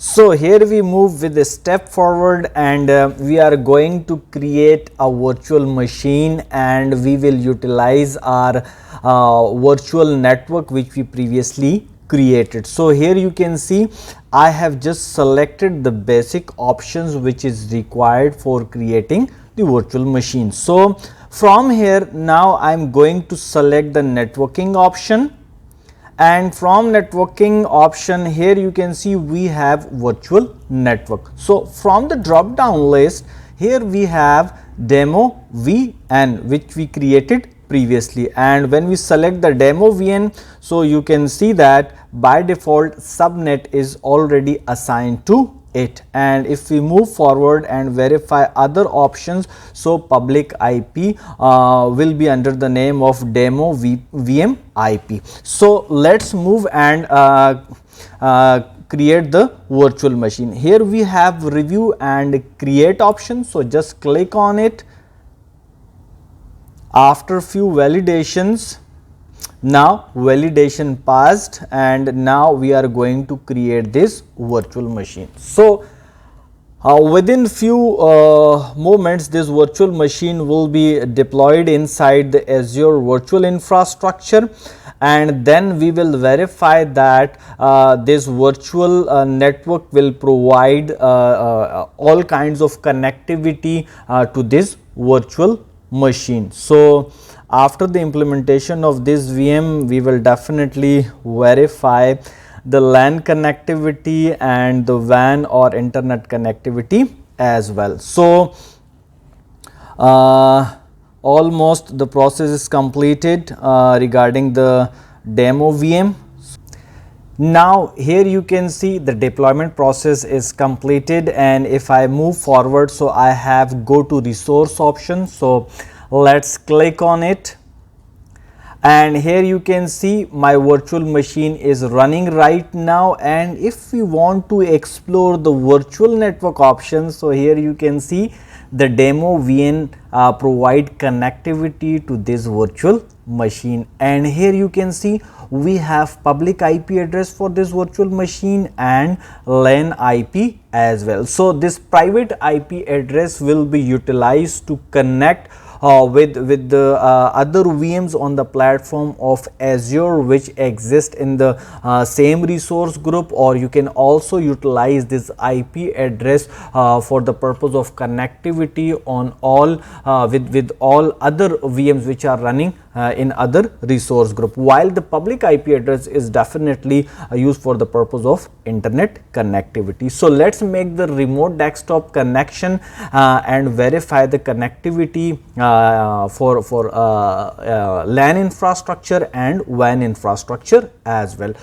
So here we move with a step forward, and we are going to create a virtual machine, and we will utilize our virtual network which we previously created. So here you can see I have just selected the basic options which is required for creating the virtual machine. So from here now I am going to select the networking option, and from networking option here you can see we have virtual network. So from the drop down list here we have demo VN which we created previously, and when we select the demo VN, so you can see that by default subnet is already assigned to it. And if we move forward and verify other options, so public IP will be under the name of demo VM IP. So let's move and create the virtual machine. Here we have review and create option, so just click on it. After few validations, now validation passed, and now we are going to create this virtual machine. So within few moments this virtual machine will be deployed inside the Azure virtual infrastructure, and then we will verify that this virtual network will provide all kinds of connectivity to this virtual machine. So after the implementation of this VM, we will definitely verify the LAN connectivity and the WAN or internet connectivity as well. So almost the process is completed regarding the demo VM. Now here you can see the deployment process is completed, and if I move forward, so I have go to resource option. So let's click on it, and here you can see my virtual machine is running right now. And if we want to explore the virtual network options, so here you can see the demo VN provide connectivity to this virtual machine, and here you can see we have public IP address for this virtual machine and LAN IP as well. So this private IP address will be utilized to connect with the other VMs on the platform of Azure which exist in the same resource group, or you can also utilize this IP address for the purpose of connectivity on all with all other VMs which are running in other resource group, while the public IP address is definitely used for the purpose of internet connectivity. So let's make the remote desktop connection and verify the connectivity for LAN infrastructure and WAN infrastructure as well.